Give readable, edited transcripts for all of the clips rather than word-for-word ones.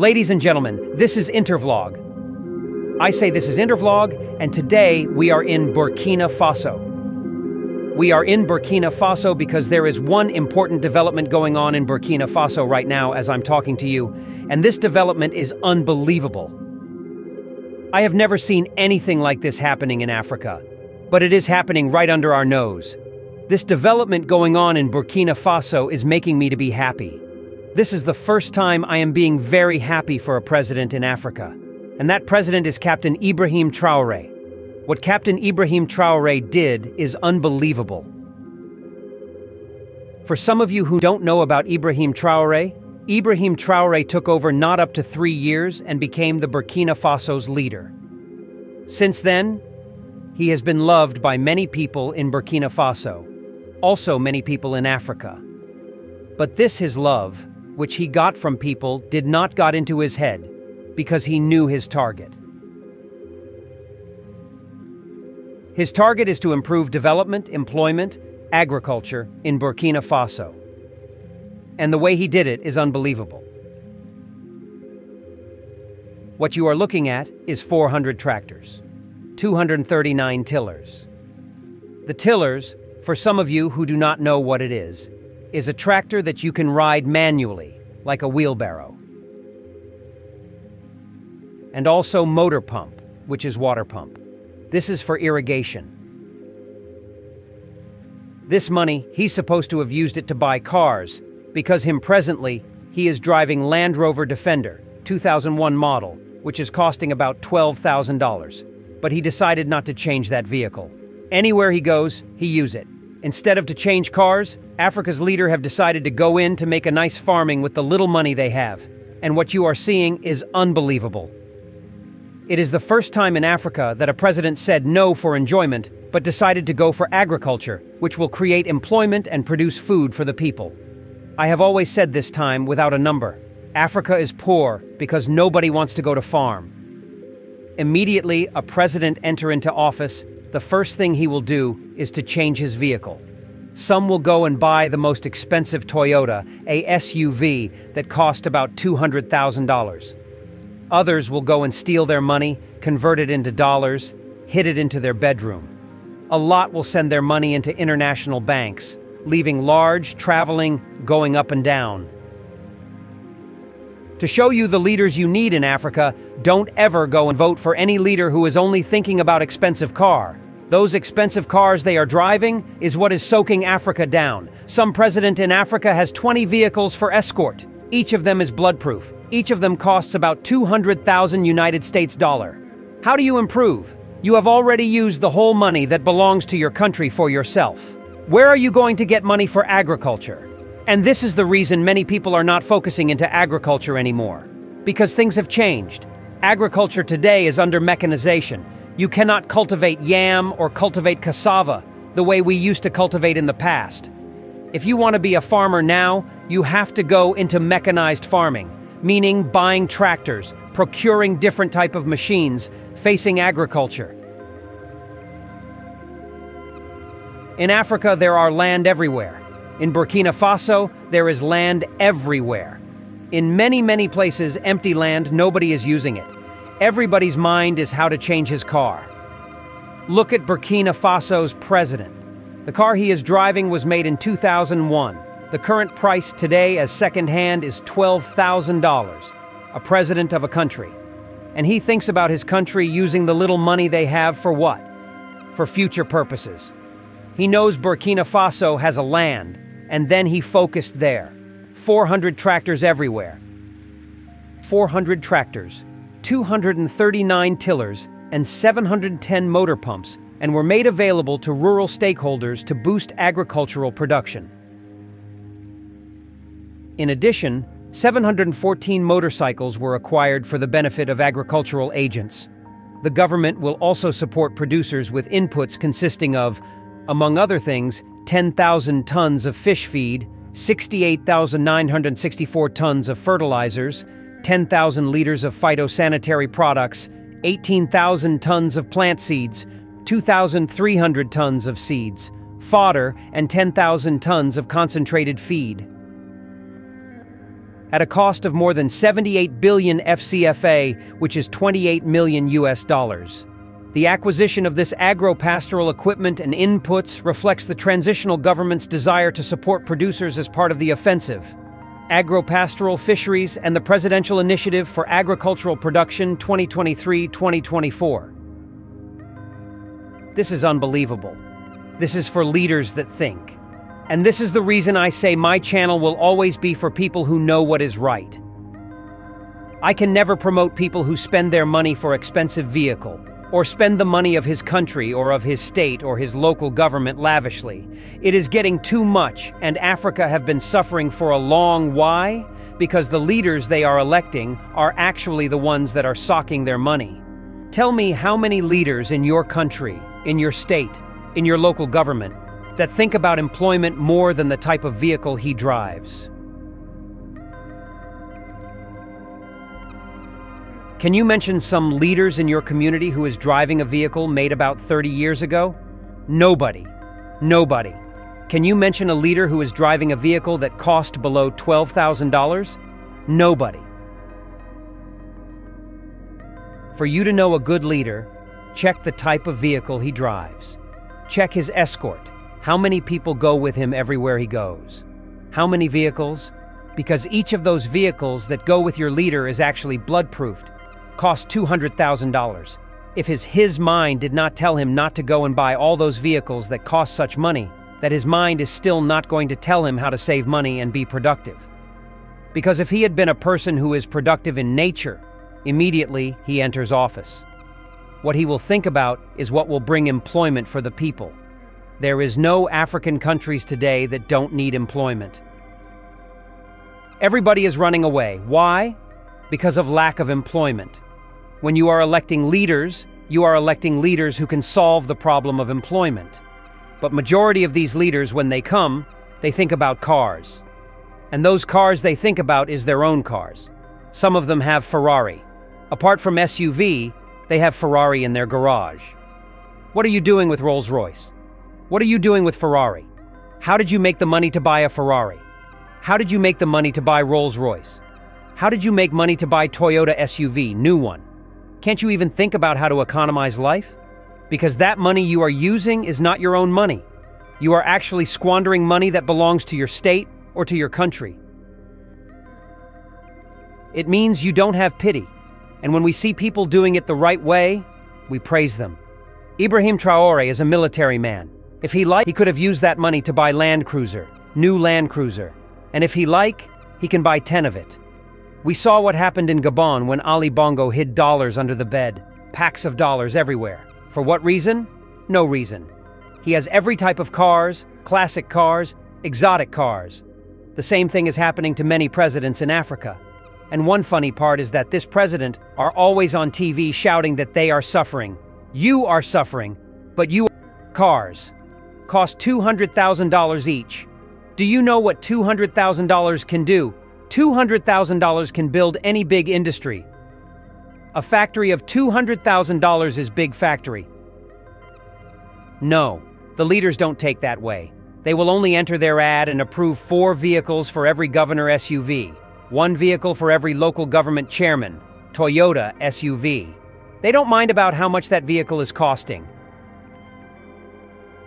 Ladies and gentlemen, this is Intervlog. I say this is Intervlog, and today we are in Burkina Faso. We are in Burkina Faso because there is one important development going on in Burkina Faso right now as I'm talking to you, and this development is unbelievable. I have never seen anything like this happening in Africa, but it is happening right under our nose. This development going on in Burkina Faso is making me to be happy. This is the first time I am being very happy for a president in Africa, and that president is Captain Ibrahim Traoré. What Captain Ibrahim Traoré did is unbelievable. For some of you who don't know about Ibrahim Traoré took over not up to 3 years and became the Burkina Faso's leader. Since then, he has been loved by many people in Burkina Faso, also many people in Africa. But this his love, which he got from people, did not got into his head, because he knew his target. His target is to improve development, employment, agriculture in Burkina Faso. And the way he did it is unbelievable. What you are looking at is 400 tractors, 239 tillers. The tillers, for some of you who do not know what it is a tractor that you can ride manually, like a wheelbarrow. And also motor pump, which is water pump. This is for irrigation. This money, he's supposed to have used it to buy cars, because presently, he is driving Land Rover Defender, 2001 model, which is costing about $12,000. But he decided not to change that vehicle. Anywhere he goes, he uses it. Instead of to change cars, Africa's leader have decided to go in to make a nice farming with the little money they have. And what you are seeing is unbelievable. It is the first time in Africa that a president said no for enjoyment, but decided to go for agriculture, which will create employment and produce food for the people. I have always said this time without a number. Africa is poor because nobody wants to go to farm. Immediately a president enter into office, the first thing he will do is to change his vehicle. Some will go and buy the most expensive Toyota, a SUV that cost about $200,000. Others will go and steal their money, convert it into dollars, hid it into their bedroom. A lot will send their money into international banks, leaving large, traveling, going up and down. To show you the leaders you need in Africa, don't ever go and vote for any leader who is only thinking about expensive car. Those expensive cars they are driving is what is soaking Africa down. Some president in Africa has 20 vehicles for escort. Each of them is bloodproof. Each of them costs about 200,000 United States dollars. How do you improve? You have already used the whole money that belongs to your country for yourself. Where are you going to get money for agriculture? And this is the reason many people are not focusing into agriculture anymore. Because things have changed. Agriculture today is under mechanization. You cannot cultivate yam or cultivate cassava the way we used to cultivate in the past. If you want to be a farmer now, you have to go into mechanized farming, meaning buying tractors, procuring different type of machines, facing agriculture. In Africa, there are land everywhere. In Burkina Faso, there is land everywhere. In many, many places, empty land, nobody is using it. Everybody's mind is how to change his car. Look at Burkina Faso's president. The car he is driving was made in 2001. The current price today as second-hand is $12,000. A president of a country. And he thinks about his country using the little money they have for what? For future purposes. He knows Burkina Faso has a land, and then he focused there. 400 tractors everywhere. 400 tractors, 239 tillers, and 710 motor pumps, and were made available to rural stakeholders to boost agricultural production. In addition, 714 motorcycles were acquired for the benefit of agricultural agents. The government will also support producers with inputs consisting of, among other things, 10,000 tons of fish feed, 68,964 tons of fertilizers, 10,000 liters of phytosanitary products, 18,000 tons of plant seeds, 2,300 tons of seeds, fodder, and 10,000 tons of concentrated feed. at a cost of more than 78 billion FCFA, which is 28 million US dollars. The acquisition of this agro-pastoral equipment and inputs reflects the transitional government's desire to support producers as part of the offensive. Agro-pastoral fisheries and the Presidential Initiative for Agricultural Production 2023-2024. This is unbelievable. This is for leaders that think. And this is the reason I say my channel will always be for people who know what is right. I can never promote people who spend their money for expensive vehicle, or spend the money of his country or of his state or his local government lavishly. It is getting too much, and Africa have been suffering for a long why? Because the leaders they are electing are actually the ones that are socking their money. Tell me how many leaders in your country, in your state, in your local government, that think about employment more than the type of vehicle he drives. Can you mention some leaders in your community who is driving a vehicle made about 30 years ago? Nobody. Nobody. Can you mention a leader who is driving a vehicle that cost below $12,000? Nobody. For you to know a good leader, check the type of vehicle he drives. Check his escort. How many people go with him everywhere he goes? How many vehicles? Because each of those vehicles that go with your leader is actually blood-proofed. Cost $200,000. If his mind did not tell him not to go and buy all those vehicles that cost such money, that his mind is still not going to tell him how to save money and be productive. Because if he had been a person who is productive in nature, immediately he enters office. What he will think about is what will bring employment for the people. There is no African countries today that don't need employment. Everybody is running away. Why? Because of lack of employment. When you are electing leaders, you are electing leaders who can solve the problem of employment. But majority of these leaders, when they come, they think about cars. And those cars they think about is their own cars. Some of them have Ferrari. Apart from SUV, they have Ferrari in their garage. What are you doing with Rolls-Royce? What are you doing with Ferrari? How did you make the money to buy a Ferrari? How did you make the money to buy Rolls-Royce? How did you make money to buy Toyota SUV, new one? Can't you even think about how to economize life? Because that money you are using is not your own money. You are actually squandering money that belongs to your state or to your country. It means you don't have pity. And when we see people doing it the right way, we praise them. Ibrahim Traore is a military man. If he liked, he could have used that money to buy Land Cruiser, new Land Cruiser. And if he like, he can buy 10 of it. We saw what happened in Gabon when Ali Bongo hid dollars under the bed, packs of dollars everywhere. For what reason? No reason. He has every type of cars, classic cars, exotic cars. The same thing is happening to many presidents in Africa. And one funny part is that this president are always on TV shouting that they are suffering. You are suffering, but you cars cost $200,000 each. Do you know what $200,000 can do? $200,000 can build any big industry. A factory of $200,000 is big factory. No, the leaders don't take that way. They will only enter their ad and approve 4 vehicles for every governor SUV, 1 vehicle for every local government chairman, Toyota SUV. They don't mind about how much that vehicle is costing.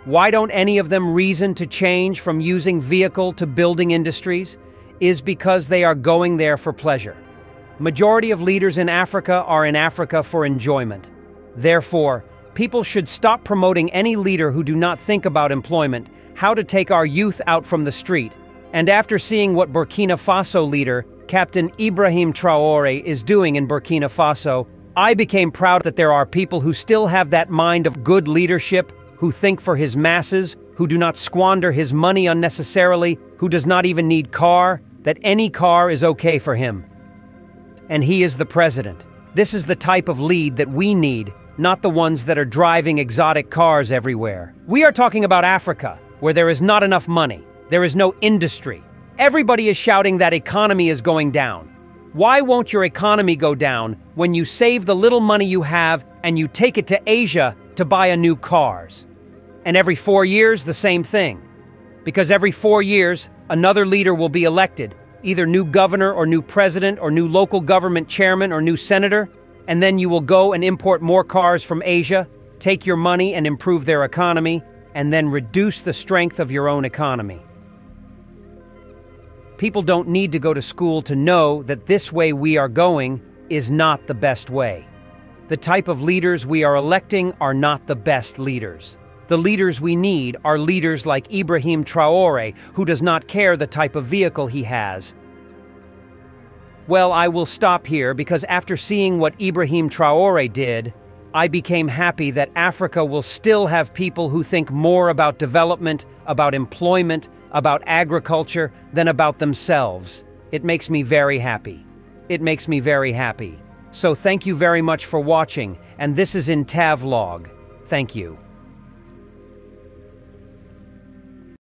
Why don't any of them reason to change from using vehicle to building industries? Is because they are going there for pleasure. Majority of leaders in Africa are in Africa for enjoyment. Therefore, people should stop promoting any leader who do not think about employment, how to take our youth out from the street. And after seeing what Burkina Faso leader, Captain Ibrahim Traore, is doing in Burkina Faso, I became proud that there are people who still have that mind of good leadership, who think for his masses, who do not squander his money unnecessarily, who does not even need car, that any car is okay for him. And he is the president. This is the type of lead that we need, not the ones that are driving exotic cars everywhere. We are talking about Africa, where there is not enough money. There is no industry. Everybody is shouting that economy is going down. Why won't your economy go down when you save the little money you have and you take it to Asia to buy a new cars? And every 4 years, the same thing. Because every 4 years, another leader will be elected, either new governor or new president or new local government chairman or new senator, and then you will go and import more cars from Asia, take your money and improve their economy, and then reduce the strength of your own economy. People don't need to go to school to know that this way we are going is not the best way. The type of leaders we are electing are not the best leaders. The leaders we need are leaders like Ibrahim Traore, who does not care the type of vehicle he has. Well, I will stop here because after seeing what Ibrahim Traore did, I became happy that Africa will still have people who think more about development, about employment, about agriculture than about themselves. It makes me very happy. It makes me very happy. So thank you very much for watching, and this is in Tavlog. Thank you.